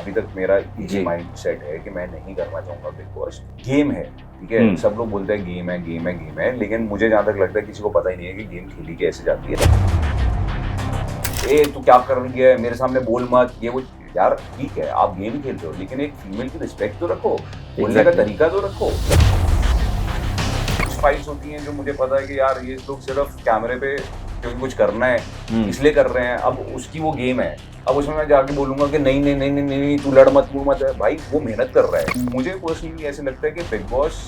अभी तक मेरा जी। यही माइंड सेट है कि मैं नहीं करना चाहूंगा बिग बॉस। गेम है, ठीक है, सब लोग बोलते हैं गेम है गेम है गेम है, लेकिन मुझे जहां तक लगता है किसी को पता ही नहीं है कि गेम खेली कैसे जाती है। ए तू क्या कर रही है, मेरे सामने बोल मत, ये वो। यार ठीक है, आप गेम खेल रहे हो, लेकिन एक फीमेल की रिस्पेक्ट तो रखो, बोलने का एग्जैक्टली। तरीका तो रखो। कुछ फाइट्स होती हैं जो मुझे पता है कि यार ये लोग सिर्फ कैमरे पे क्योंकि कुछ करना है इसलिए कर रहे हैं, अब उसकी वो गेम है। अब उसमें मैं जाके बोलूंगा कि नहीं नहीं नहीं नहीं नहीं, नहीं तू लड़ मत तू मत, भाई वो मेहनत कर रहा है। मुझे पर्सनली ऐसे लगता है कि बिग बॉस,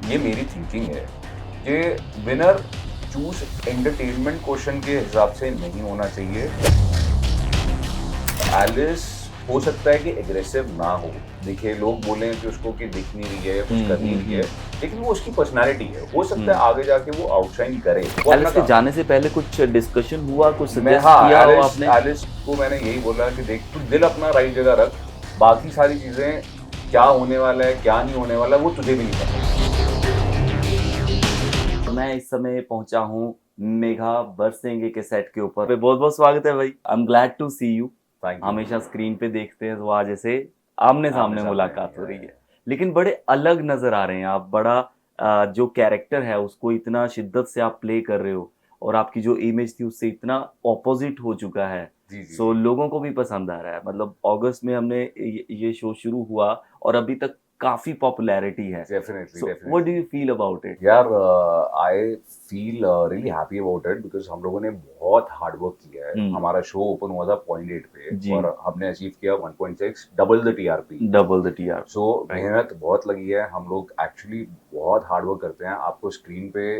ये मेरी थिंकिंग है कि विनर चूज एंटरटेनमेंट क्वेश्चन के हिसाब से नहीं होना चाहिए। एलिस हो सकता है कि एग्रेसिव ना हो, देखिए लोग बोले कि उसको कि दिख नहीं रही है या कुछ कर नहीं रही है, लेकिन वो उसकी पर्सनालिटी है, हो सकता है आगे जाके वो आउटशाइन करे, वो अपना एलिस के काम। जाने से पहले कुछ डिस्कशन हुआ, कुछ मैं सजेस्ट हाँ, किया हो एलिस आपने? एलिस को मैंने यही बोला कि देख तू दिल अपना राइट जगह रख, बाकी सारी चीजें क्या होने वाला है क्या नहीं होने वाला वो तुझे भी नहीं पता। मैं इस समय पहुंचा हूँ मेघा बरसेंगे के सेट के ऊपर। बहुत बहुत स्वागत है भाई, I am glad to see you. Thank you. हमेशा स्क्रीन पे देखते हैं तो आज ऐसे आमने आमने सामने सामने मुलाकात हो है। रही है, लेकिन बड़े अलग नजर आ रहे हैं आप। बड़ा जो कैरेक्टर है उसको इतना शिद्दत से आप प्ले कर रहे हो, और आपकी जो इमेज थी उससे इतना ऑपोजिट हो चुका है। जी जी सो जी। लोगों को भी पसंद आ रहा है। मतलब अगस्त में हमने ये शो शुरू हुआ और अभी तक काफी पॉपुलैरिटी है। Definitely so what do definitely. You feel about it? यार I feel really happy about it because हम लोगों ने बहुत हार्ड वर्क किया है। हम्म। हमारा शो ओपन हुआ था 0.8 पे जी। और हमने अचीव किया 1.6, double the TRP. Double the TR. So right. मेहनत बहुत लगी है, हम लोग एक्चुअली बहुत हार्ड वर्क करते हैं। आपको स्क्रीन पे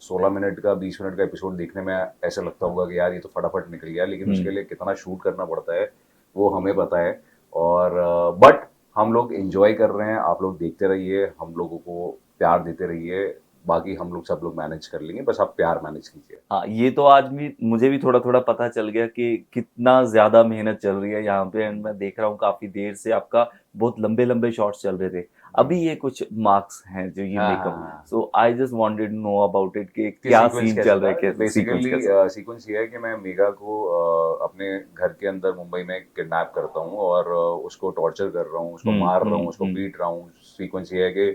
16 मिनट का 20 मिनट का एपिसोड देखने में ऐसा लगता होगा कि यार ये तो फटाफट निकल गया, लेकिन उसके लिए कितना शूट करना पड़ता है वो हमें पता है। और बट हम लोग एंजॉय कर रहे हैं, आप लोग देखते रहिए, हम लोगों को प्यार देते रहिए, बाकी हम लोग सब लोग मैनेज कर लेंगे, बस आप प्यार मैनेज कीजिए। हाँ, ये तो आज भी मुझे भी थोड़ा थोड़ा पता चल गया कि कितना ज्यादा मेहनत चल रही है यहाँ पे। एंड मैं देख रहा हूँ काफी देर से आपका बहुत लंबे लंबे शॉट्स चल रहे थे। जी अभी ये कुछ मार्क्स हैं जो ये हाँ हाँ मेकअप, हाँ। So I just wanted to know about it कि कि क्या सीक्वेंस सीन कैसे चल रहा था, है, कैसे सीक्वेंस बेसिकली कैसे? सीक्वेंस ये है कि मैं मेगा को अपने घर के अंदर मुंबई में किडनैप करता हूँ और उसको टॉर्चर कर रहा हूँ, उसको मार रहा हूँ, उसको पीट रहा हूँ। सीक्वेंस ये है कि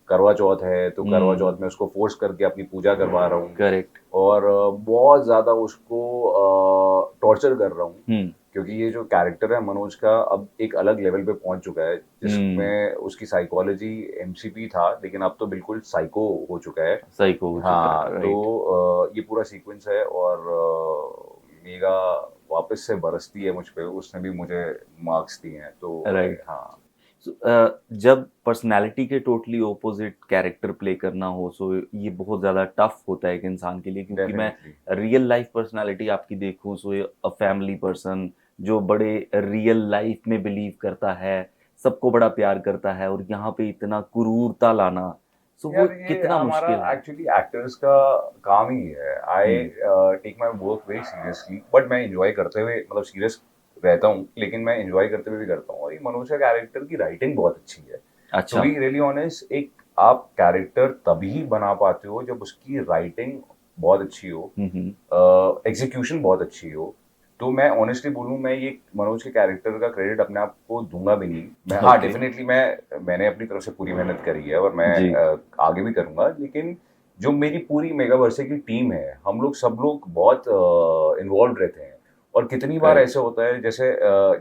करवा चौथ है तो करवा चौथ में उसको फोर्स करके अपनी पूजा करवा रहा हूँ करेक्ट। और बहुत ज़्यादा उसको टॉर्चर कर रहा हूँ, हम्म। क्योंकि ये जो कैरेक्टर है मनोज का अब एक अलग लेवल पे पहुंच चुका है, हम्म। जिसमें उसकी साइकोलॉजी एमसीपी था लेकिन अब तो बिल्कुल साइको हो चुका है। सही को हो चुका हाँ है, तो राइट। ये पूरा सीक्वेंस है और मेगा वापस से बरसती है मुझ पे, उसने भी मुझे मार्क्स दिए हैं तो राइट। हाँ। जब पर्सनालिटी के टोटली ऑपोजिट कैरेक्टर प्ले करना हो, सो ये बहुत ज़्यादा टफ होता है एक इंसान के लिए, क्योंकि मैं डेफिनेटली। रियल लाइफ पर्सनालिटी आपकी देखूं, सो अ फैमिली पर्सन जो बड़े रियल लाइफ में बिलीव करता है, सबको बड़ा प्यार करता है, और यहाँ पे इतना क्रूरता लाना, सो वो यार ये कितना हमारा मुश्किल है। एक्चुअली एक्टर्स का काम ही है। I hmm. Take my work very seriously, but मैं एंजॉय करते हुए, मतलब सीरियस रहता हूँ लेकिन मैं एंजॉय करते हुए भी करता हूँ। और ये मनोज का कैरेक्टर की राइटिंग बहुत अच्छी है। टू अच्छा। बी रियली ऑनेस्ट, एक आप कैरेक्टर तभी बना पाते हो जब उसकी राइटिंग बहुत अच्छी हो, हम्म। एग्जीक्यूशन बहुत अच्छी हो। तो मैं ऑनेस्टली बोलूँ, मैं ये मनोज के कैरेक्टर का क्रेडिट अपने आप को दूंगा भी नहीं। मैं हाँ ओके। डेफिनेटली मैंने अपनी तरफ से पूरी मेहनत करी है और मैं जी। आगे भी करूंगा, लेकिन जो मेरी पूरी मेगा वर्से की टीम है, हम लोग सब लोग बहुत इन्वॉल्व रहते हैं। और कितनी बार करेक्ट। ऐसे होता है जैसे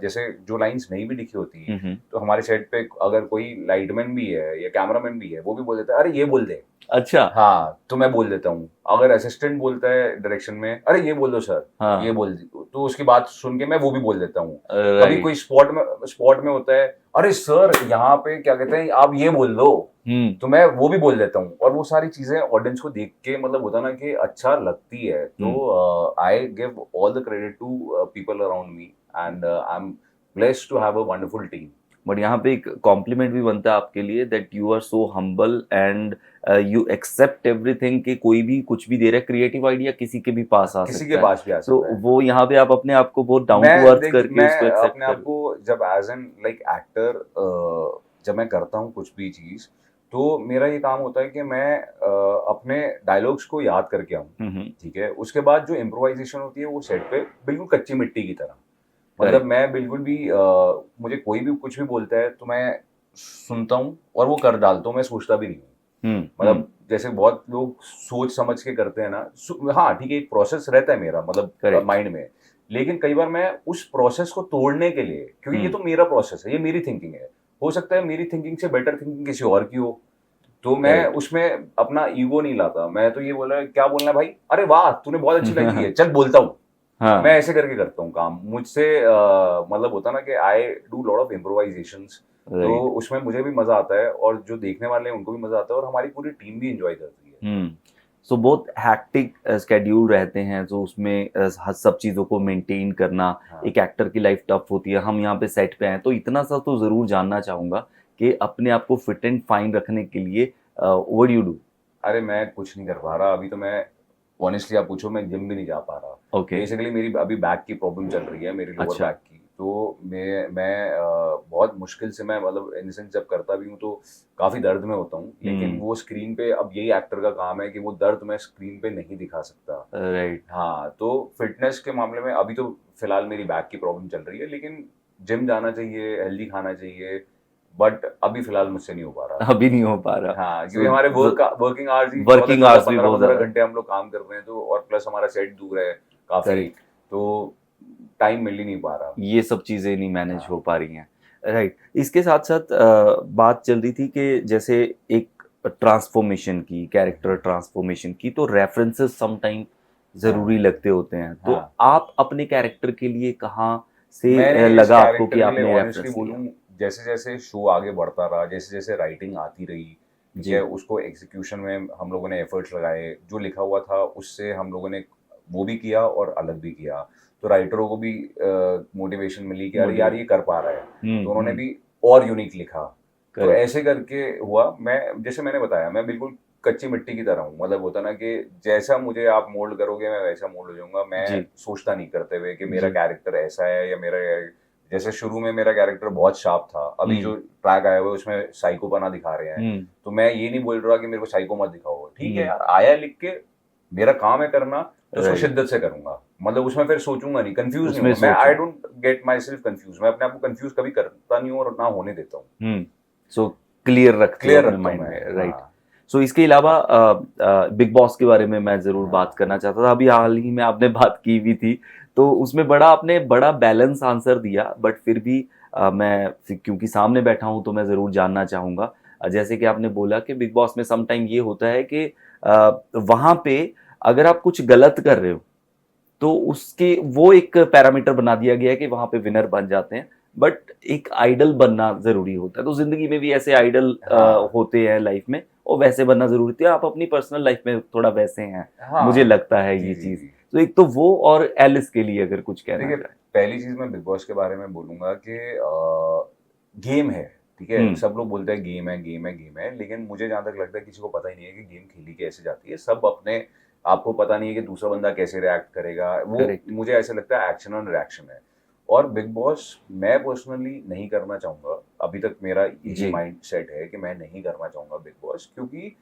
जैसे जो लाइंस नहीं भी लिखी होती, हम्म। तो हमारे सेट पे अगर कोई लाइटमैन भी है या कैमरामैन भी है, वो भी बोल देता है अरे ये बोल दे। अच्छा। हाँ तो मैं बोल देता हूँ, अगर असिस्टेंट बोलता है डायरेक्शन में अरे ये बोल दो सर, ये हाँ। बोल दो, तो उसकी बात सुन के मैं वो भी बोल देता हूँ। कभी राइट। कोई स्पॉट में होता है, अरे सर यहाँ पे क्या कहते हैं आप ये बोल दो, हम्म। तो मैं वो भी बोल देता हूँ। और वो सारी चीजें ऑडियंस को देख के मतलब होता ना कि अच्छा लगती है, हम्म। तो I give all the credit to people around me and I am blessed to have a wonderful team. But यहाँ पे एक कॉम्प्लीमेंट भी बनता है आपके लिए, that you are so humble and you accept everything, कि कोई भी कुछ भी दे रहा है, क्रिएटिव आइडिया किसी के भी पास आ किसी के सकता है। पास भी आ तो सकता है। वो यहाँ पे आप अपने आप को बहुत डाउन टू मैं अर्थ देख करके मैं उसको एक्सेप्ट अपने आप कर। को जब एज एन लाइक एक्टर जब मैं करता हूँ कुछ भी चीज, तो मेरा ये काम होता है कि मैं अपने डायलॉग्स को याद करके आऊँ। हम्म। ठीक है, उसके बाद जो इम्प्रोवाइजेशन होती है वो सेट पे बिल्कुल कच्ची मिट्टी की तरह, मतलब मैं बिल्कुल भी मुझे कोई भी कुछ भी बोलता है तो मैं सुनता हूँ और वो कर डालता हूँ, मैं सोचता भी नहीं हूँ। मतलब जैसे बहुत लोग सोच समझ के करते हैं ना, हाँ ठीक है, एक प्रोसेस रहता है मेरा, मतलब करेक्ट। माइंड में। लेकिन कई बार मैं उस प्रोसेस को तोड़ने के लिए, क्योंकि ये तो मेरा प्रोसेस है, ये मेरी थिंकिंग है, हो सकता है मेरी थिंकिंग से बेटर थिंकिंग किसी और की हो, तो मैं करेक्ट। उसमें अपना ईगो नहीं लाता। मैं तो ये बोला, क्या बोलना है भाई, अरे वाह तूने बहुत अच्छी लाइन दी है, चल बोलता हूँ। मैं हाँ। ऐसे करके करता हूँ काम। मुझसे मतलब होता ना कि आई डू लॉट ऑफ इम्प्रोवाइजेशंस, तो राइट। उसमें मुझे भी मजा आता है और जो देखने वाले हैं उनको भी मजा आता है और हमारी पूरी टीम भी एंजॉय करती है। सो बहुत हैक्टिक स्केड्यूल रहते हैं, तो उसमें सब चीज़ों को मेंटेन करना, हाँ। एक एक्टर की लाइफ टफ होती है। हम यहाँ पे सेट पे हैं, तो इतना सा तो ज़रूर जानना चाहूँगा कि अपने आप को फिट एंड फाइन रखने के लिए व्हाट यू डू? अरे मैं कुछ नहीं कर पा रहा अभी, तो मैं ऑनेस्टली आप पूछो, मैं जिम भी नहीं जा पा रहा। ओके। बेसिकली मेरी अभी बैक की प्रॉब्लम चल रही है, मेरी लोअर अच्छा। बैक की। तो मैं बहुत मुश्किल से, मैं मतलब इन सेंस जब करता भी हूँ तो काफ़ी दर्द में होता हूँ, लेकिन वो स्क्रीन पे, अब यही एक्टर का काम है कि वो दर्द मैं स्क्रीन पे नहीं दिखा सकता। राइट। हाँ, तो फिटनेस के मामले में अभी तो फिलहाल मेरी बैक की प्रॉब्लम चल रही है, लेकिन जिम जाना चाहिए, हेल्दी खाना चाहिए, बट अभी फिलहाल मुझसे नहीं हो पा रहा। अभी नहीं हो पा रहा। हाँ, क्योंकि सो हमारे वर्किंग आवर्स ही वर्किंग 14-14, आवर्स भी बहुत 15-15 ज़्यादा। घंटे हम लोग काम कर रहे हैं, तो और प्लस हमारा सेट दूर है काफ़ी, करेक्ट। तो टाइम मिल ही नहीं पा रहा। ये सब चीज़ें नहीं मैनेज हाँ। हो पा रही हैं। राइट। इसके साथ-साथ बात चल रही थी कि जैसे एक ट्रांसफ़ॉर्मेशन की, कैरेक्टर ट्रांसफ़ॉर्मेशन की, तो रेफ़रेंसेस समटाइम हाँ। ज़रूरी लगते होते हैं। तो हाँ। आप अपने कैरेक्टर के लिए कहाँ से मैंने इस लगा आपको कि कैरेक्टर के लिए आपने ऑनेस्टली रेफ़रेंस लिया? बोलूँ, जैसे-जैसे शो आगे बढ़ता रहा, जैसे-जैसे राइटिंग आती रही, ठीक है? जी। उसको एग्ज़ीक्यूशन में हम लोगों ने एफ़र्ट्स लगाए, जो लिखा हुआ था उससे हम लोगों ने वो भी किया और अलग भी किया। तो राइटरों को भी मोटिवेशन मिली कि अरे यार ये मोटिवेट। कर पा रहा है, तो उन्होंने हुँ। भी और यूनिक लिखा। तो करेक्ट। ऐसे करके हुआ। मैं, जैसे मैंने बताया, मैं बिल्कुल कच्ची मिट्टी की तरह हूँ। मतलब होता है ना कि जैसा मुझे आप मोल्ड करोगे, मैं वैसा मोल्ड हो जाऊँगा। मैं जी। सोचता नहीं करते हुए कि मेरा जी। कैरेक्टर ऐसा है या मेरा, जैसे शुरू में मेरा कैरेक्टर बहुत शार्प था, अभी हुँ। जो ट्रैक आया हुआ है उसमें साइकोपना दिखा रहे हैं। हुँ। तो मैं ये नहीं बोल रहा कि मेरे को साइको मत दिखाओ, ठीक है हुँ। यार, आया लिख के, मेरा काम है करना, तो उसको राइट। शिद्दत से करूँगा। मतलब उसमें फिर सोचूँगा नहीं, कन्फ्यूज़ नहीं उसमें होऊँगा। मैं आई सोचो। Don't get my self confuse, मैं अपने आप को कन्फ्यूज़ कभी करता नहीं हूँ और ना होने देता हूँ। हुँ। सो क्लियर रखते हो क्लियर अपने रखता हूँ माइंड मैं, में, राइट। हाँ। सो इसके अलावा बिग बॉस के बारे में मैं ज़रूर बात हाँ। करना चाहता था। अभी हाल ही में आपने बात की भी थी, तो उसमें आपने बड़ा बैलेंस आंसर दिया, बट फिर भी मैं क्योंकि सामने बैठा हूँ तो मैं ज़रूर जानना चाहूँगा। जैसे कि आपने बोला कि बिग बॉस में सम टाइम ये होता है कि वहाँ पे अगर आप कुछ गलत कर रहे हो, तो उसके वो एक पैरामीटर बना दिया गया है कि वहाँ पे विनर बन जाते हैं, बट एक आइडल बनना ज़रूरी होता है। तो ज़िंदगी में भी ऐसे आइडल हाँ। होते हैं लाइफ में, और वैसे बनना ज़रूरी होता है। आप अपनी पर्सनल लाइफ में थोड़ा वैसे हैं, मुझे हाँ। लगता है जी, ये जी, चीज़। जी। तो एक तो वो, और एलिस के लिए अगर कुछ कहना देखिए, चाहें? पहली चीज़ मैं बिग बॉस के बारे में बोलूँगा कि गेम है, ठीक है? हुँ। सब लोग बोलते हैं गेम है, गेम है, गेम है, लेकिन मुझे जहाँ तक लगता है किसी को पता ही नहीं है कि गेम खेली कैसे जाती है। सब अपने आपको पता नहीं है कि दूसरा बंदा कैसे रिएक्ट करेगा। वो करेक्ट। मुझे ऐसा लगता है एक्शन ऑन रिएक्शन है। और बिग बॉस मैं पर्सनली नहीं करना चाहूँगा। अभी तक मेरा यही जी। माइंडसेट है कि मैं नहीं करना चाहूँगा बिग बॉस, क्योंकि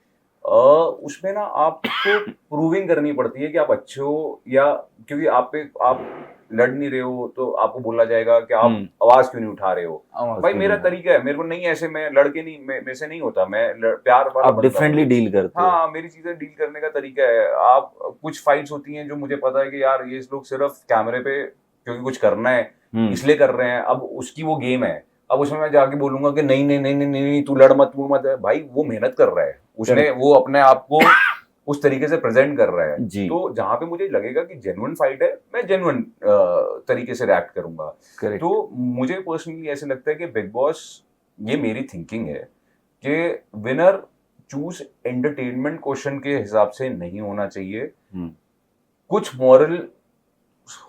उसमें ना आपको प्रूविंग करनी पड़ती है कि आप अच्छे हो, या क्योंकि आप लड़ नहीं रहे हो तो आपको बोला जाएगा कि आप हुँ। आवाज क्यों नहीं उठा रहे हो। आवाज़ भाई क्यों नहीं मेरा उठा रहे? तरीका है, मेरे को नहीं, ऐसे मैं लड़के नहीं, मेरे से नहीं होता, मैं प्यार वाला आप बंदा हूँ। डिफरेंटली डील करते हो। हाँ, मेरी चीजें डील करने का तरीका है। आप, कुछ फाइट्स होती हैं जो मुझे पता है कि यार ये लोग सिर्फ कैमरे पे क्योंकि कुछ करना है हुँ। इसलिए कर रहे हैं, अब उसकी वो गेम है। अब उसमें मैं जाके बोलूंगा कि नहीं नहीं नहीं नहीं नहीं नहीं, तू लड़ मत, तू मत, भाई वो मेहनत कर रहा है, उसने करेक्ट। वो अपने आप को उस तरीके से प्रेजेंट कर रहा है। जी। तो जहां पे मुझे लगेगा कि जेन्युइन फाइट है, मैं जेन्युइन तरीके से रिएक्ट करूंगा। तो करेक्ट। मुझे पर्सनली ऐसे लगता है कि बिग बॉस, ये मेरी थिंकिंग है कि विनर चूज एंटरटेनमेंट क्वेश्चन के हिसाब से नहीं होना चाहिए। हुँ। कुछ मॉरल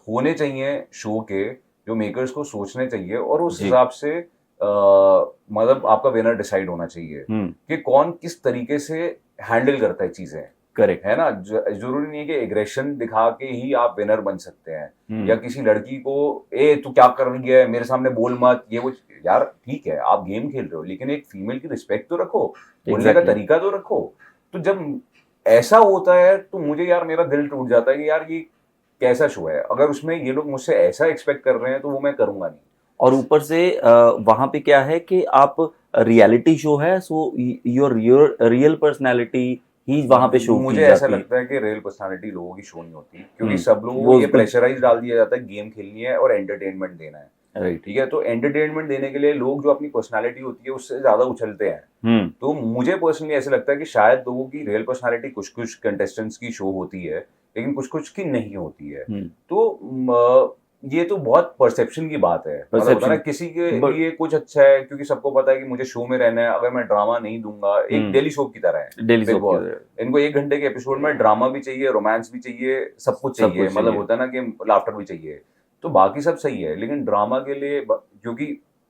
होने चाहिए शो के, जो मेकर्स को सोचने चाहिए, और उस जी। हिसाब से मतलब आपका विनर डिसाइड होना चाहिए हुँ। कि कौन किस तरीके से हैंडल करता है चीजें, करेक्ट। है ना? जरूरी नहीं है कि एग्रेशन दिखा के ही आप विनर बन सकते हैं, या हुँ। किसी लड़की को, ए तू क्या कर रही है मेरे सामने, बोल मत, ये वो। यार ठीक है, आप गेम खेल रहे हो, लेकिन एक फीमेल की रिस्पेक्ट तो रखो, बोलने का एग्ज़ैक्टली। तरीका तो रखो। तो जब ऐसा होता है तो मुझे यार मेरा दिल टूट जाता है कि यार ये कैसा शो है, अगर उसमें ये लोग मुझसे ऐसा एक्सपेक्ट कर रहे हैं तो वो मैं करूंगा नहीं। और ऊपर से वहां पे क्या है कि आप रियलिटी शो है, सो योर रियल पर्सनालिटी ही वहां पे शो की मुझे ऐसा जाती है। लगता है कि रियल पर्सनालिटी लोगों की शो नहीं होती, क्योंकि हम्म, सब लोगों को वो ये उसको प्रेशराइज डाल दिया जाता है गेम खेलनी है और एंटरटेनमेंट देना है। राइट। ठीक है, तो एंटरटेनमेंट देने के लिए लोग जो अपनी पर्सनालिटी होती है उससे ज्यादा उछलते हैं। हम्म। तो मुझे पर्सनली ऐसा लगता है कि शायद लोगों की रियल पर्सनालिटी कुछ कुछ कंटेस्टेंट्स की शो होती है, लेकिन कुछ कुछ की नहीं होती है। हम्म। तो ये तो बहुत परसेप्शन की बात है, मतलब होता है ना, परसेप्शन। किसी के बट लिए कुछ अच्छा है क्योंकि सबको पता है कि मुझे शो में रहना है, अगर मैं ड्रामा नहीं दूंगा, एक डेली शो की तरह है डेली बिग सोप की बॉस। तरह इनको 1 घंटे के एपिसोड में ड्रामा भी चाहिए, रोमांस भी चाहिए, सब कुछ सब चाहिए, कुछ मतलब चाहिए। होता है ना कि लाफ्टर भी चाहिए। तो बाकी सब सही है, लेकिन ड्रामा के लिए क्योंकि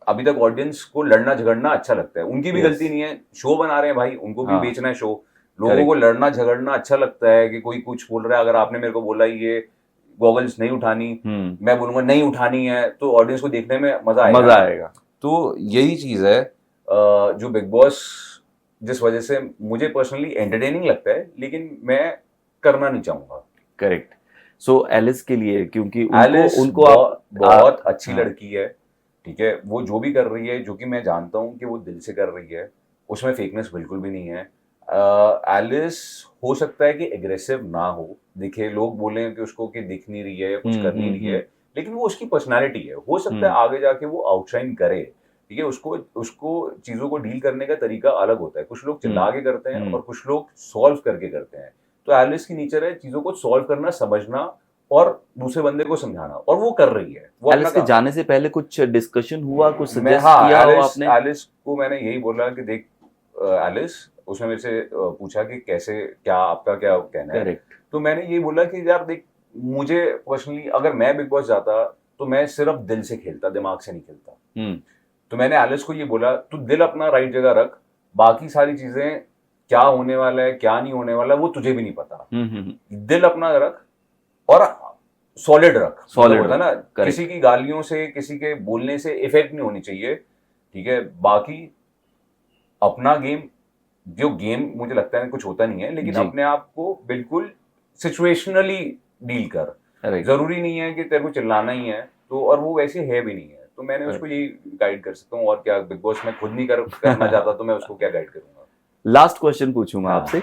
अभी तक ऑडियंस को लड़ना झगड़ना अच्छा लगता है, उनकी भी यस। गलती नहीं है, शो बना रहे हैं भाई, उनको भी हाँ। बेचना है शो। लोगों को करेक्ट। लड़ना झगड़ना अच्छा लगता है कि कोई कुछ बोल रहा है, अगर आपने मेरे को बोला ये गॉगल्स नहीं उठानी, हम्म। मैं बोलूंगा नहीं उठानी है, तो ऑडियंस को देखने में मजा आएगा मजा ना। आएगा। तो यही चीज है जो बिग बॉस जिस वजह से मुझे पर्सनली एंटरटेनिंग लगता है, लेकिन मैं करना नहीं चाहूंगा। करेक्ट। सो एलिस के लिए, क्योंकि उनको एलिस उनको आप बहुत अच्छी हाँ। लड़की है। ठीक है, वो जो भी कर रही है, जो कि मैं जानता हूँ कि वो दिल से कर रही है, उसमें फेकनेस बिल्कुल भी नहीं है। एलिस हो सकता है कि एग्रेसिव ना हो, दिखे लोग बोले कि उसको कि दिख नहीं रही है या कुछ कर नहीं रही है, हम्म। लेकिन वो उसकी पर्सनालिटी है, हो सकता है हम्म। आगे जाके वो आउटशाइन करे। ठीक है, उसको उसको चीजों को डील करने का तरीका अलग होता है, कुछ लोग चिल्ला हम्म। के करते हैं हम्म। और कुछ लोग सॉल्व करके करते हैं। तो एलिस की नेचर है चीजों को सॉल्व करना, समझना और दूसरे बंदे को समझाना, और वो कर रही है, वो अपना एलिस के काम। जाने से पहले कुछ डिस्कशन हुआ, कुछ मैं, सजेस्ट हाँ, किया हो एलिस आपने? एलिस को मैंने यही बोला कि देख एलिस, उसने मेरे से पूछा कि कैसे, क्या आपका क्या कहना है। करेक्ट। तो मैंने यही बोला कि यार देख, मुझे पर्सनली अगर मैं बिग बॉस जाता तो मैं सिर्फ दिल से खेलता, दिमाग से नहीं खेलता। हम्म। तो मैंने एलिस को ये बोला, तू दिल अपना राइट जगह रख, बाकी सारी चीजें क्या होने वाला है क्या नहीं होने वाला वो तुझे भी नहीं पता। दिल अपना रख और सॉलिड रख, मतलब सॉलिड होता है रख। ना, किसी करेक्ट। की गालियों से, किसी के बोलने से इफेक्ट नहीं होनी चाहिए। ठीक है, बाकी अपना गेम, जो गेम मुझे लगता है कुछ होता नहीं है, लेकिन जी। अपने आप को बिल्कुल सिचुएशनली डील कर। राइट। जरूरी नहीं है कि तेरे को चिल्लाना ही है, तो और वो वैसे है भी नहीं है, तो मैंने उसको यही गाइड कर सकता हूँ, और क्या, बिग बॉस में खुद नहीं करना चाहता तो मैं उसको क्या गाइड करूंगा। लास्ट क्वेश्चन पूछूंगा हाँ, आपसे।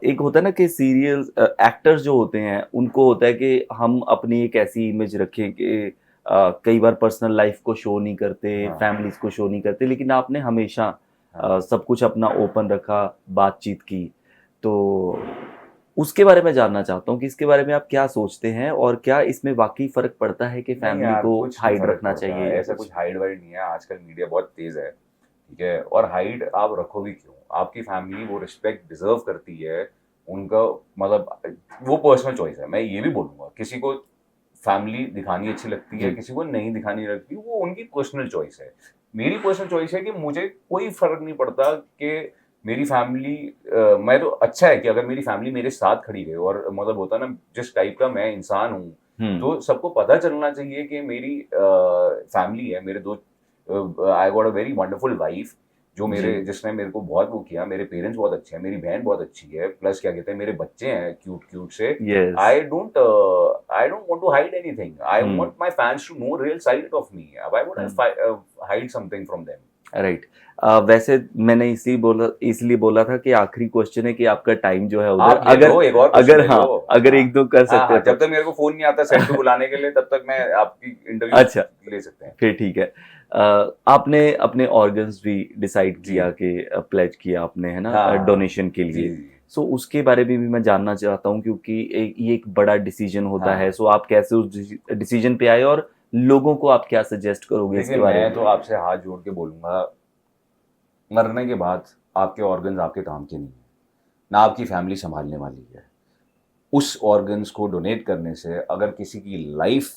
एक होता है ना कि सीरियल एक्टर्स जो होते हैं उनको होता है कि हम अपनी एक ऐसी इमेज रखें कि कई बार पर्सनल लाइफ को शो नहीं करते, हाँ, फैमिलीज को शो नहीं करते, लेकिन आपने हमेशा हाँ। सब कुछ अपना ओपन रखा, बातचीत की। तो उसके बारे में जानना चाहता हूँ कि इसके बारे में आप क्या सोचते हैं, और क्या इसमें वाकई फर्क पड़ता है कि नहीं फैमिली यार, को कुछ नहीं हाइड फर्क रखना पड़ता चाहिए है, या ऐसा कुछ? कुछ हाइड वाइड नहीं है, आजकल मीडिया बहुत तेज है। ठीक है, और हाइड आप रखो भी क्यों, आपकी फैमिली वो रिस्पेक्ट डिजर्व करती है, उनका मतलब वो पर्सनल चॉइस है। मैं ये भी बोलूंगा, किसी को फैमिली दिखानी अच्छी लगती है, जी। किसी को नहीं दिखानी लगती, वो उनकी पर्सनल चॉइस है। मेरी पर्सनल चॉइस है कि मुझे कोई फर्क नहीं पड़ता कि मेरी फैमिली, मैं तो अच्छा है कि अगर मेरी फैमिली मेरे साथ खड़ी रहे, और मतलब होता है ना, जिस टाइप का मैं इंसान हूँ, हम्म। तो सबको पता चलना चाहिए कि मेरी फैमिली है, मेरे दो, I got a very wonderful wife, जो जी। मेरे, जिसने मेरे को बहुत वो किया, मेरे पेरेंट्स बहुत अच्छे हैं, मेरी बहन बहुत अच्छी है, प्लस क्या कहते हैं, मेरे बच्चे हैं क्यूट क्यूट से। Yes. I don't want to hide anything. I hmm. want my fans to know real side of me. Why would I hmm. hide something from them? Right. वैसे मैंने इसलिए बोला था कि आखिरी क्वेश्चन है कि आपका टाइम जो है उधर, आप ले अगर लो, एक और क्वेश्चन अगर ले लो। हाँ, अगर हाँ, एक दो कर हाँ, सकते हाँ, हैं तो। जब तक मेरे को फोन नहीं आता सेट पे बुलाने के लिए, तब तक मैं आपकी इंटरव्यू अच्छा, ले सकते हैं। फिर ठीक है। आपने अपने ऑर्गन्स भी डिसाइड जी, किया कि प्लेज किया आपने, है ना, हाँ, डोनेशन के जी, लिए। जी, सो उसके बारे में भी मैं जानना चाहता हूँ, क्योंकि ये एक बड़ा डिसीजन होता है। हाँ। सो आप कैसे उस डिसीजन पे आए, और लोगों को आप क्या सजेस्ट करोगे देखिए, इसके बारे मैं में? तो आपसे हाथ जोड़ के बोलूंगा, मरने के बाद आपके ऑर्गन्स आपके काम के नहीं है, ना आपकी फैमिली संभालने वाली है। उस ऑर्गन्स को डोनेट करने से अगर किसी की लाइफ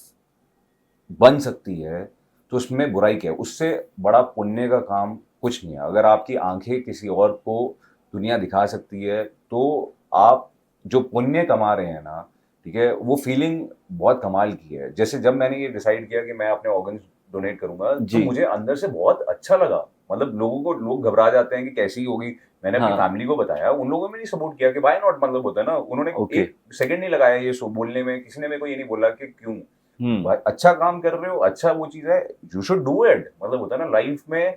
बन सकती है, तो उसमें बुराई क्या है, उससे बड़ा पुण्य का काम कुछ नहीं है। अगर आपकी आंखें किसी और को दुनिया दिखा सकती है, तो आप जो पुण्य कमा रहे हैं ना, ठीक है, वो फीलिंग बहुत कमाल की है। जैसे जब मैंने ये डिसाइड किया कि मैं अपने ऑर्गन्स डोनेट करूंगा, तो जी। मुझे अंदर से बहुत अच्छा लगा। मतलब लोग घबरा जाते हैं कि कैसी होगी। मैंने अपनी हाँ। फैमिली को बताया, उन लोगों ने नहीं सपोर्ट किया कि व्हाई नॉट, मतलब होता है ना, उन्होंने ओके। एक सेकंड नहीं लगाया ये बोलने में, किसी ने मेरे को ये नहीं बोला कि क्यों हम्म। भाई, अच्छा काम कर रहे हो, अच्छा वो चीज है, यू शुड डू इट। मतलब होता है ना लाइफ में।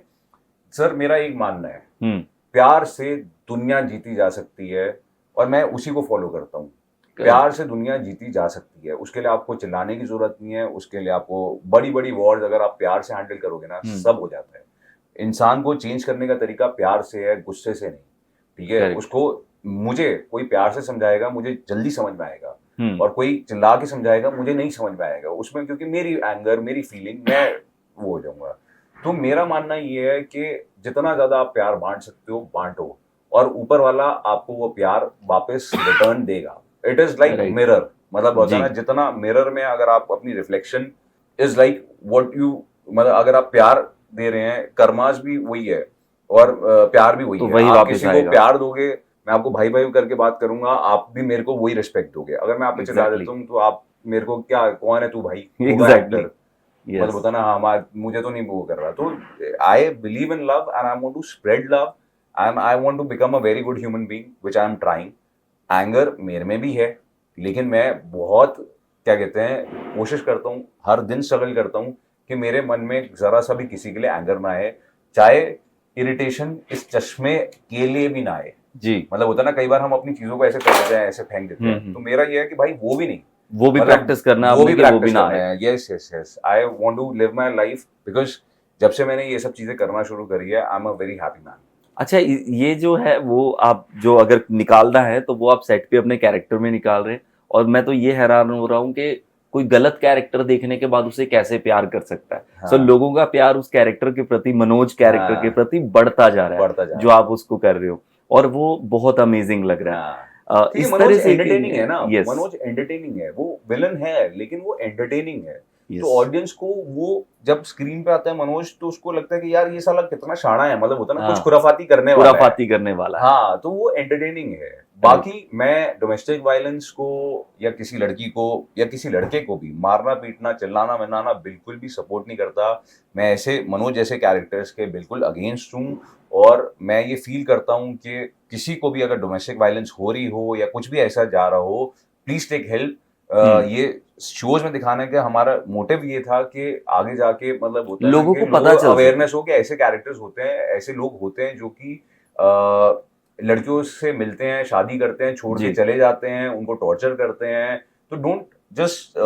सर मेरा एक मानना है, हम्म। प्यार से दुनिया जीती जा सकती है, और मैं उसी को फॉलो करता हूँ। करेक्ट। प्यार से दुनिया जीती जा सकती है, उसके लिए आपको चिल्लाने की जरूरत नहीं है, उसके लिए आपको बड़ी बड़ी वॉर्स अगर आप प्यार से हैंडल करोगे ना, हम्म। सब हो जाता है। इंसान को चेंज करने का तरीका प्यार से है, गुस्से से नहीं। ठीक है, करेक्ट। उसको, मुझे कोई प्यार से समझाएगा मुझे जल्दी समझ में आएगा, हम्म। और कोई चिल्ला के समझाएगा मुझे नहीं समझ में आएगा उसमें, क्योंकि मेरी एंगर, मेरी फीलिंग, मैं वो हो जाऊंगा। तो मेरा मानना ये है कि जितना ज्यादा आप प्यार बांट सकते हो बांटो, और ऊपर वाला आपको वो प्यार वापस रिटर्न देगा। It is like right. Mirror, मतलब होता है जी। ना, जितना मिरर में अगर आप अपनी reflection is like what you, मतलब अगर आप प्यार दे रहे हैं, कर्मास भी वही है, और प्यार भी वही तो है। वही आप वापस किसी को आएगा। प्यार दोगे, मैं आपको भाई भाई करके बात करूंगा, आप भी मेरे को वही रिस्पेक्ट दोगे। अगर मैं आप पे चिल्ला एग्जैक्टली। देता हूँ तो आप मेरे को क्या, कौन है तू भाई, होगा एग्जैक्टली। एक्टर, मतलब यस। होता ना, हाँ मुझे तो नहीं वो कर रहा। तो I believe in love and I want to spread love, and I want to become a very good human being which I am trying. Anger मेरे में भी है, लेकिन मैं बहुत, क्या कहते हैं, कोशिश करता हूँ, हर दिन स्ट्रगल करता हूँ कि मेरे मन में जरा सा भी किसी के लिए एंगर ना आए, चाहे इरिटेशन इस चश्मे के लिए भी ना आए। जी। मतलब होता है ना, कई बार हम अपनी चीजों को ऐसे कर देते हैं, ऐसे फेंक देते हैं, हम्म। तो मेरा ये है कि भाई वो भी नहीं, वो भी मतलब प्रैक्टिस करना वो आपने भी कि वो भी प्रैक्टिस ना करना आए। है। Yes yes yes, I want to live my life, because जब से मैंने ये सब चीजें करना शुरू करी है, I am a very happy man. अच्छा, ये जो है वो आप जो अगर निकालना है तो वो आप सेट पे अपने कैरेक्टर में निकाल रहे हैं। और मैं तो ये हैरान हो रहा हूँ कि कोई गलत कैरेक्टर देखने के बाद उसे कैसे प्यार कर सकता है। सो हाँ लोगों का प्यार उस कैरेक्टर के प्रति, मनोज कैरेक्टर के हाँ, प्रति बढ़ता जा रहा है बढ़ता जा जो रहा आप उसको कर रहे हो। और वो बहुत अमेजिंग लग है। रहा है। हाँ ठीक है, इस मनोज तरह से एंटरटेनिंग है ना, यस। मनोज एंटरटेनिंग है, वो विलन है लेकिन वो एंटरटेनिंग है। तो यस। ऑडियंस को वो जब स्क्रीन पे आता है मनोज, तो उसको लगता है कि यार ये साला कितना शाना है, मतलब होता है ना, कुछ हाँ, खुराफाती करने वाला है। खुराफाती करने वाला है। हाँ, तो वो एंटरटेनिंग है। राइट। बाकी मैं डोमेस्टिक वायलेंस को, या किसी लड़की को या किसी लड़के को भी मारना पीटना चिल्लाना मिलाना बिल्कुल भी सपोर्ट नहीं करता। मैं ऐसे मनोज जैसे कैरेक्टर्स के बिल्कुल अगेंस्ट हूँ, और मैं ये फील करता हूँ कि किसी को भी अगर डोमेस्टिक वायलेंस हो रही हो या कुछ भी ऐसा जा रहा हो, प्लीज टेक हेल्प। हम्म। ये शोज में दिखाने का हमारा मोटिव ये था कि आगे जाके, मतलब होता है ना, लोगों कि को लोगों पता को चल सके। अवेयरनेस हो कि ऐसे कैरेक्टर्स होते हैं, ऐसे लोग होते हैं जो कि लड़कियों से मिलते हैं, शादी करते हैं, छोड़ के जी। चले जाते हैं, उनको टॉर्चर करते हैं। तो डोंट जस्ट,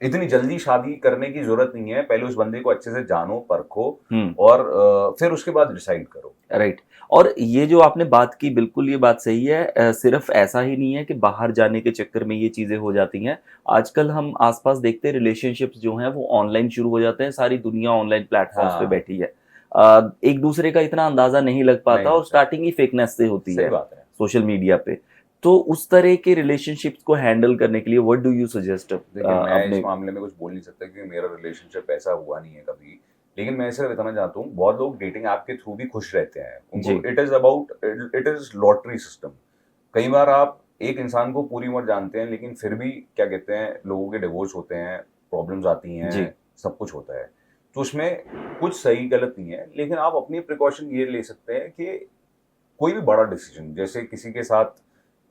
इतनी जल्दी शादी करने की जरूरत नहीं है, पहले उस बंदे को अच्छे से जानो परखो, हम्म। और फिर उसके बाद डिसाइड करो। राइट। और ये जो आपने बात की, बिल्कुल ये बात सही है। सिर्फ ऐसा ही नहीं है कि बाहर जाने के चक्कर में ये चीज़ें हो जाती हैं। आजकल हम आसपास देखते हैं रिलेशनशिप्स जो हैं वो ऑनलाइन शुरू हो जाते हैं। सारी दुनिया ऑनलाइन प्लेटफॉर्म्स पे हाँ, बैठी है। एक दूसरे का इतना अंदाजा नहीं लग नहीं पाता और लगता, स्टार्टिंग ही फेकनेस से होती सही है बात है। सोशल मीडिया पे। तो उस तरह के रिलेशनशिप्स को हैंडल करने के लिए व्हाट डू यू सजेस्ट देखिए, मैं इस अपने। मामले में कुछ बोल नहीं सकता क्योंकि मेरा रिलेशनशिप ऐसा हुआ नहीं है कभी। लेकिन मैं सिर्फ इतना जानता हूँ, बहुत लोग डेटिंग ऐप के थ्रू भी खुश रहते हैं, उनको जी। It is about, it is lottery system. कई बार आप एक इंसान को पूरी उम्र जानते हैं, लेकिन फिर भी, क्या कहते हैं, लोगों के डिवोर्स होते हैं, प्रॉब्लम्स आती जी। हैं, सब कुछ होता है। तो उसमें कुछ सही गलत नहीं है, लेकिन आप अपनी प्रिकॉशन ये ले सकते हैं कि कोई भी बड़ा डिसीजन, जैसे किसी के साथ,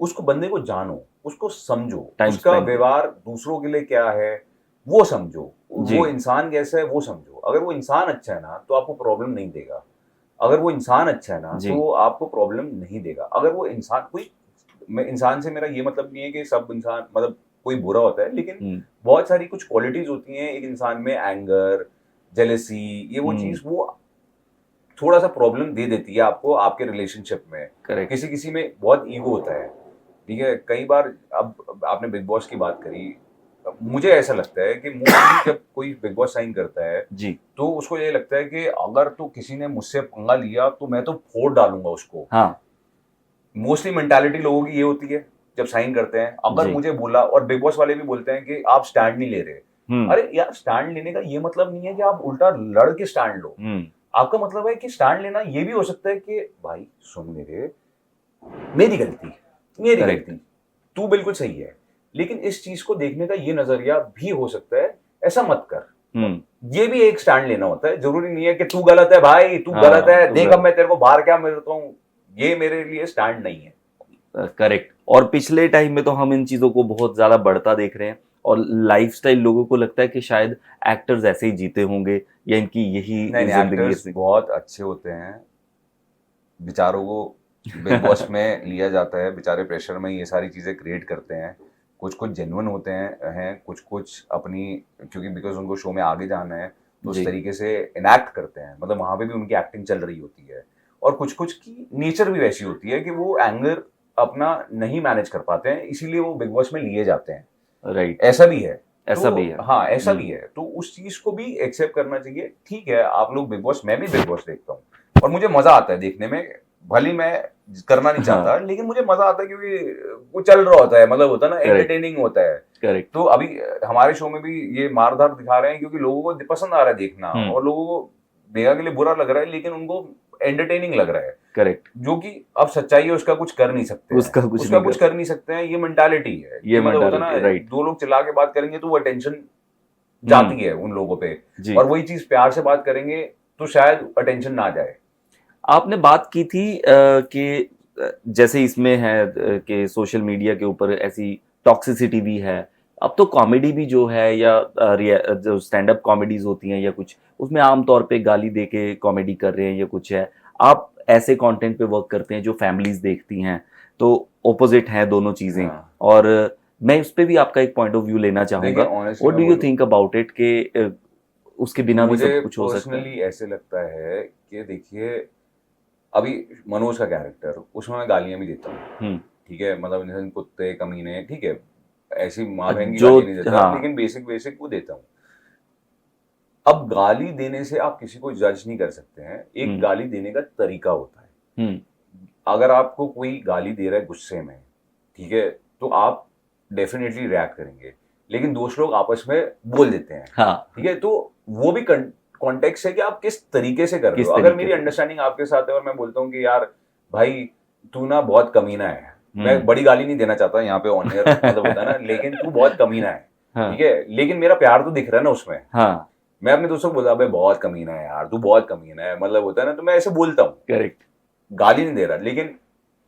उसको, बंदे को जानो, उसको समझो, टाइम उसका स्पेंड करो। व्यवहार दूसरों के लिए क्या है वो समझो, जी। वो इंसान कैसा है वो समझो। अगर वो इंसान अच्छा है ना, तो आपको प्रॉब्लम नहीं देगा। अगर वो इंसान अच्छा है ना, जी। तो आपको प्रॉब्लम नहीं देगा। अगर वो इंसान कोई, मैं इंसान से मेरा ये मतलब नहीं है कि सब इंसान, मतलब कोई बुरा होता है, लेकिन हम्म। बहुत सारी कुछ क्वालिटीज होती हैं एक इंसान में, एंगर, जेलेसी, ये वो हम्म। चीज, वो थोड़ा सा प्रॉब्लम दे देती है आपको आपके रिलेशनशिप में। करेक्ट। किसी किसी में बहुत ईगो होता है। ठीक है, कई बार, अब आपने बिग बॉस की बात करी, मुझे ऐसा लगता है कि मोस्टली जब कोई बिग बॉस साइन करता है, जी। तो उसको ये लगता है कि अगर तो किसी ने मुझसे पंगा लिया तो मैं तो फोड़ डालूंगा उसको। हाँ। मोस्टली मेंटालिटी लोगों की ये होती है जब साइन करते हैं, अगर जी। मुझे बोला, और बिग बॉस वाले भी बोलते हैं कि आप स्टैंड नहीं ले रहे। हम्म। अरे यार, स्टैंड लेने का ये मतलब नहीं है कि आप उल्टा लड़ के स्टैंड लो। हम्म। आपका मतलब है कि स्टैंड लेना ये भी हो सकता है कि भाई सुन, मेरे, मेरी गलती, मेरी करेक्ट। गलती, तू बिल्कुल सही है, लेकिन इस चीज को देखने का ये नजरिया भी हो सकता है, ऐसा मत कर। ये भी एक स्टैंड लेना होता है, जरूरी नहीं है कि तू गलत है भाई, तू हाँ, गलत है, तू देख गलत। अब मैं तेरे को बाहर क्या मिलता हूँ, ये मेरे लिए स्टैंड नहीं है। करेक्ट। और पिछले टाइम में तो हम इन चीजों को बहुत ज्यादा बढ़ता देख रहे हैं, और लाइफस्टाइल लोगों को लगता है कि शायद एक्टर्स ऐसे ही जीते होंगे, या इनकी यही नहीं नहीं, जिंदगी एक्टर्स है। बहुत अच्छे होते हैं, बेचारों को बिग बॉस में लिया जाता है, बेचारे प्रेशर में ये सारी चीज़ें क्रिएट करते हैं। कुछ कुछ जेन्युइन होते हैं कुछ कुछ अपनी, क्योंकि बिकॉज उनको शो में आगे जाना है तो उस जी। तरीके से इनैक्ट करते हैं, मतलब वहाँ पे भी उनकी एक्टिंग चल रही होती है। और कुछ कुछ की नेचर भी वैसी होती है कि वो एंगर अपना नहीं मैनेज कर पाते हैं, इसीलिए वो बिग बॉस में लिए जाते हैं। राइट। ऐसा भी है। ऐसा तो भी है। हाँ, ऐसा भी है, तो उस चीज को भी एक्सेप्ट करना चाहिए। ठीक है, आप लोग बिग बॉस, मैं भी बिग बॉस देखता हूँ और मुझे मजा आता है देखने में, भले ही मैं करना नहीं चाहता, हाँ। लेकिन मुझे मजा आता है क्योंकि वो चल रहा होता है, मतलब होता है ना, Correct. एंटरटेनिंग होता है। करेक्ट। तो अभी हमारे शो में भी ये मारधार दिखा रहे हैं क्योंकि लोगों को पसंद आ रहा है देखना, और लोगों को देखा के लिए बुरा लग रहा है, लेकिन उनको एंटरटेनिंग लग रहा है। करेक्ट। जो कि अब सच्चाई है, उसका कुछ कर नहीं सकते हैं, उसका कुछ उसका नहीं कुछ कर नहीं सकते हैं, ये मेंटालिटी है। ये मतलब होता है मेंटालिटी, ना, राइट। दो लोग चिल्ला के बात करेंगे तो वो अटेंशन जाती है उन लोगों पे, जी। और वही चीज प्यार से बात करेंगे तो शायद अटेंशन ना जाए। आपने बात की थी कि जैसे इसमें है कि सोशल मीडिया के ऊपर ऐसी टॉक्सिसिटी भी है। अब तो कॉमेडी भी जो है, या जो स्टैंड अप कॉमेडीज होती हैं या कुछ, उसमें आमतौर पे गाली दे के कॉमेडी कर रहे हैं या कुछ है। आप ऐसे कंटेंट पे वर्क करते हैं जो फैमिलीज देखती हैं, तो ओपोजिट हैं दोनों चीज़ें। हाँ। और मैं उस पर भी आपका एक पॉइंट ऑफ व्यू लेना चाहूँगा। देखिए ऑनेस्टली व्हाट मैं डू यू बोलूँ, थिंक अबाउट इट कि उसके बिना भी मुझे सब कुछ हो सकता है? पर्सनली ऐसे लगता है कि देखिए, अभी मनोज का कैरेक्टर, उसमें मैं गालियां भी देता हूँ, हम्म। ठीक है, मतलब इन कुत्ते कमीने, ठीक है, ऐसी माँ बहन की जो, गाली नहीं देता, हाँ। लेकिन बेसिक बेसिक वो देता हूँ। अब गाली देने से आप किसी को जज नहीं कर सकते हैं, एक हम्म। गाली देने का तरीका होता है। हम्म। अगर आपको कोई गाली दे रहा है गुस्से में, ठीक है, तो आप डेफिनेटली रिएक्ट करेंगे, लेकिन दोस्त लोग आपस में बोल देते हैं, हाँ। ठीक है, तो वो भी कॉन्टेक्स्ट है कि आप किस तरीके से कर रहे किस हो। अगर तरीके मेरी से? अंडरस्टैंडिंग आपके साथ है और मैं बोलता हूँ कि यार भाई तू ना बहुत कमीना है, मैं हम्म। बड़ी गाली नहीं देना चाहता यहाँ पे ऑन एयर, मतलब होता है ना, लेकिन तू बहुत कमीना है, हाँ। ठीक है, लेकिन मेरा प्यार तो दिख रहा है ना उसमें। हाँ। मैं अपने दोस्तों को बोलता भाई बहुत कमीना है यार, तू बहुत कमीना है, मतलब होता है ना, तो मैं ऐसे बोलता हूँ, करेक्ट। गाली नहीं दे रहा लेकिन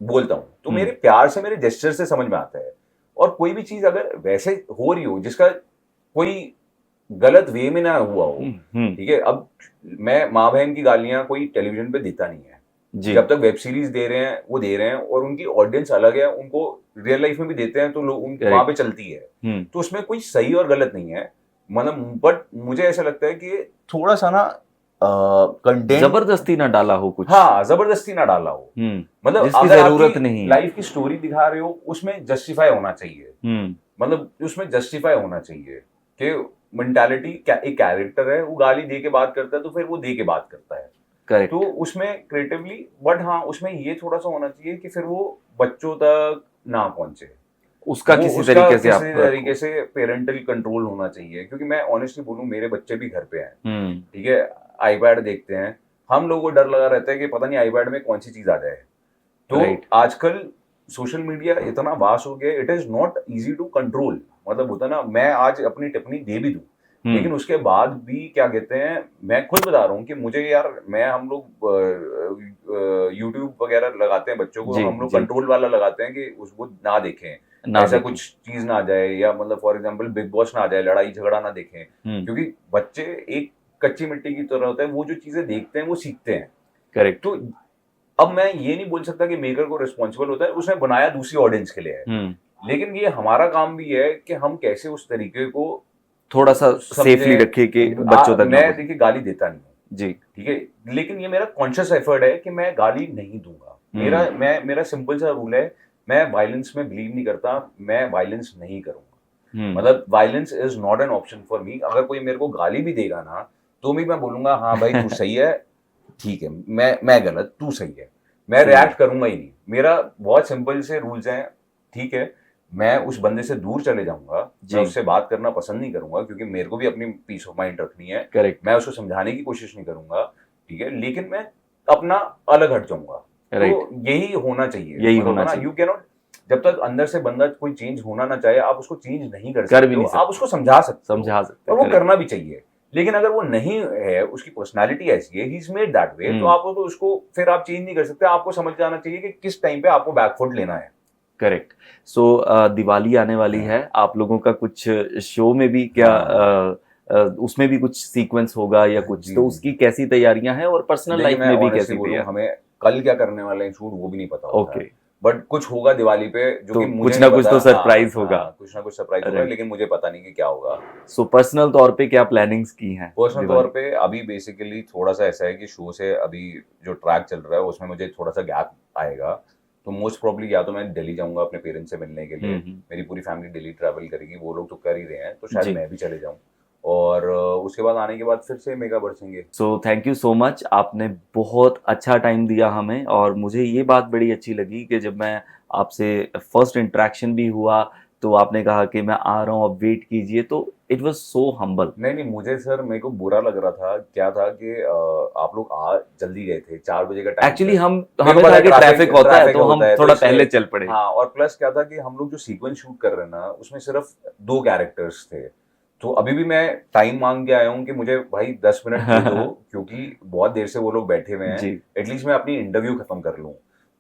बोलता हूँ, तो मेरे हम्म। प्यार से, मेरे जेस्चर से समझ में आता है। और कोई भी चीज अगर वैसे हो रही हो जिसका कोई गलत वे में ना हुआ हो, हम्म। ठीक है, अब मैं माँ बहन की गालियां कोई टेलीविजन पे देता नहीं है। जी। जब तक वेब सीरीज दे रहे हैं वो दे रहे हैं, और उनकी ऑडियंस अलग है, उनको रियल लाइफ में भी देते हैं तो लोग वहां पे करेक्ट। चलती है। तो उसमें कोई सही और गलत नहीं है, मतलब, बट मुझे ऐसा लगता है कि थोड़ा सा ना कंटेंट, जबरदस्ती ना डाला हो कुछ। हाँ, जबरदस्ती ना डाला हो। मतलब जिसकी अगर जरूरत आपकी नहीं है। लाइफ की स्टोरी दिखा रहे हो उसमें जस्टिफाई होना चाहिए, हम्म। मतलब उसमें जस्टिफाई होना चाहिए कि मेंटालिटी क्या, एक कैरेक्टर है, वो गाली दे के बात करता है तो फिर वो दे के बात करता है, तो करेक्ट। उसमें क्रिएटिवली, बट हाँ उसमें ये थोड़ा सा होना चाहिए कि फिर वो बच्चों तक ना पहुंचे, उसका वो किसी उसका तरीके से किसी आप रखो। तरीके से पेरेंटल कंट्रोल होना चाहिए। क्योंकि मैं ऑनेस्टली बोलूं, मेरे बच्चे भी घर पे हैं, हम्म। ठीक है, आईपैड देखते हैं, हम लोगों को डर लगा रहता है कि पता नहीं आईपैड में कौन सी चीज आ जाए। तो राइट। आजकल सोशल मीडिया इतना वास्ट हो गया, it is not easy to control, मतलब होता ना, मैं आज अपनी टिप्पणी दे भी दूं, लेकिन उसके बाद भी क्या कहते हैं, मैं खुद बता रहा हूँ कि मुझे यार, मैं, हम लोग यूट्यूब वगैरह लगाते हैं बच्चों को, जी। हम लोग जी। कंट्रोल वाला लगाते हैं कि उसको ना देखें, ना ऐसा देखें। कुछ चीज ना आ जाए, या मतलब फॉर एग्जांपल बिग बॉस ना आ जाए, लड़ाई झगड़ा ना देखें, हम्म। क्योंकि बच्चे एक कच्ची मिट्टी की तरह होते हैं, वो जो चीजें देखते हैं वो सीखते हैं। करेक्ट। तो अब मैं ये नहीं बोल सकता कि मेकर को रिस्पॉन्सिबल होता है, उसने बनाया दूसरी ऑडियंस के लिए है, हम्म। लेकिन ये हमारा काम भी है कि हम कैसे उस तरीके को थोड़ा सा सेफली समझें। रखे कि बच्चों तक ना मैं पहुंचे। देखिए गाली देता नहीं हूँ, जी। ठीक है, लेकिन ये मेरा कॉन्शियस एफर्ट है कि मैं गाली नहीं दूंगा। मेरा सिंपल सा रूल है, मैं वायलेंस में बिलीव नहीं करता, मैं वायलेंस नहीं करूंगा, मतलब violence is not an option for me. अगर कोई मेरे को गाली भी देगा ना, तो भी मैं बोलूंगा हाँ भाई तू सही है, ठीक है, मैं गलत, तू सही है, मैं सही है। रिएक्ट करूंगा ही नहीं। मेरा बहुत सिंपल से रूल्स हैं, ठीक है, मैं उस बंदे से दूर चले जाऊंगा, जी। मैं उससे बात करना पसंद नहीं करूंगा, क्योंकि मेरे को भी अपनी पीस ऑफ माइंड रखनी है, करेक्ट। मैं उसको समझाने की कोशिश नहीं करूंगा, ठीक है, लेकिन मैं अपना अलग हट जाऊंगा। राइट। तो यही होना चाहिए, यही मतलब होना ना, चाहिए। यू कैन नॉट, जब तक अंदर से बंदा कोई चेंज होना ना चाहे, आप उसको चेंज नहीं कर कर भी सकते हो, नहीं आप सकते। उसको समझा सकते हो, समझा सकते। और वो करेक्ट। करना भी चाहिए, लेकिन अगर वो नहीं है, उसकी पर्सनालिटी ऐसी है, he is made that way, तो आप तो उसको फिर आप चेंज नहीं कर सकते। आपको समझ जाना चाहिए कि किस टाइम पे आपको बैकफुट लेना है। करेक्ट। सो दिवाली आने वाली है, आप लोगों का कुछ शो में भी क्या उसमें भी कुछ सीक्वेंस होगा या कुछ, जी, तो जी, उसकी कैसी तैयारियां हैं और पर्सनल देखिए लाइफ मैं में भी ऑनेस्टली कैसी बोलूँ, तैयारी? हमें कल क्या करने वाले हैं शूट वो भी नहीं पता होता है, ओके, बट कुछ होगा दिवाली पे जो तो कि मुझे कुछ ना नहीं कुछ पता। तो हाँ, सरप्राइज होगा। हाँ, कुछ ना कुछ सरप्राइज होगा, राइट। लेकिन मुझे पता नहीं कि क्या होगा। सो पर्सनल तौर पे क्या प्लानिंग्स की हैं पर्सनल तौर दिवाली? पे अभी बेसिकली थोड़ा सा ऐसा है कि शो से अभी जो ट्रैक चल रहा है उसमें मुझे थोड़ा सा गैप आएगा, तो मोस्ट प्रॉब्ली या तो मैं दिल्ली जाऊंगा अपने पेरेंट्स से मिलने के लिए, मेरी पूरी फैमिली दिल्ली ट्रैवल करेगी, वो लोग तो कर ही रहे हैं, तो शायद जी। मैं भी चले जाऊं, और उसके बाद आने के बाद फिर से मेगा बरसेंगे। So thank you so much, आपने बहुत अच्छा टाइम दिया हमें, और मुझे ये बात बड़ी अच्छी लगी कि जब मैं आपसे फर्स्ट इंटरेक्शन भी हुआ तो आपने कहा कि मैं आ रहा हूँ, अब वेट कीजिए, तो इट वाज सो हम्बल। नहीं नहीं, मुझे सर मेरे को बुरा लग रहा था, क्या था कि आप लोग आ जल्दी गए थे, 4 बजे का टाइम एक्चुअली था। हम मेरे को हमें पता था है कि ट्रैफिक होता है ट्रैफिक तो हम होता है, तो थोड़ा इसलिए पहले चल पड़े। हाँ, और प्लस क्या था कि हम लोग जो सीक्वेंस शूट कर रहे हैं ना, उसमें सिर्फ 2 कैरेक्टर्स थे, तो अभी भी मैं टाइम मांग के आया हूँ कि मुझे भाई 10 मिनट दे दो, क्योंकि बहुत देर से वो लोग बैठे हुए हैं, जी, एटलीस्ट मैं अपनी इंटरव्यू खत्म कर लूँ।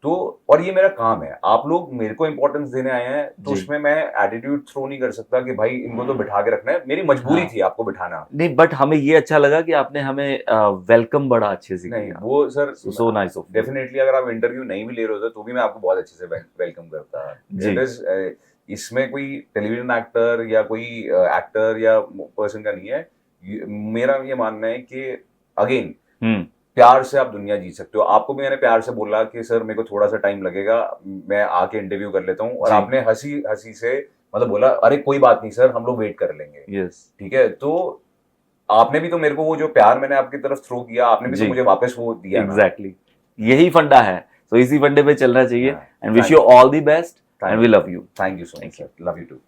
तो और ये मेरा काम है, आप लोग मेरे को इंपॉर्टेंस देने आए हैं, तो जी। उसमें मैं एटीट्यूड थ्रो नहीं कर सकता कि भाई इनको तो बिठा के रखना है, मेरी मजबूरी हाँ, थी आपको बिठाना। नहीं बट हमें ये अच्छा लगा कि आपने हमें वेलकम बड़ा अच्छे से नहीं किया। वो sir, so nice of you. Definitely अगर आप इंटरव्यू नहीं भी ले रहे होते तो भी मैं आपको बहुत अच्छे से वेलकम करता। जी। इट इज इसमें कोई टेलीविजन एक्टर या कोई एक्टर या पर्सन का नहीं है, मेरा ये मानना है कि अगेन हम्म। प्यार से आप दुनिया जीत सकते हो। आपको भी मैंने प्यार से बोला कि सर मेरे को थोड़ा सा टाइम लगेगा, मैं आके इंटरव्यू कर लेता हूँ, और जी। आपने हंसी हंसी से मतलब बोला अरे कोई बात नहीं सर, हम लोग वेट कर लेंगे। यस। ठीक है, तो आपने भी तो मेरे को वो जो प्यार मैंने आपकी तरफ थ्रो किया, आपने भी तो जी, मुझे वापस वो दिया ना। Exactly exactly. यही फंडा है, तो इसी फंडे पे चलना चाहिए। हाँ, and wish thank you all the best and thank we you love you. Thank you so much thank you. Sir, love you to.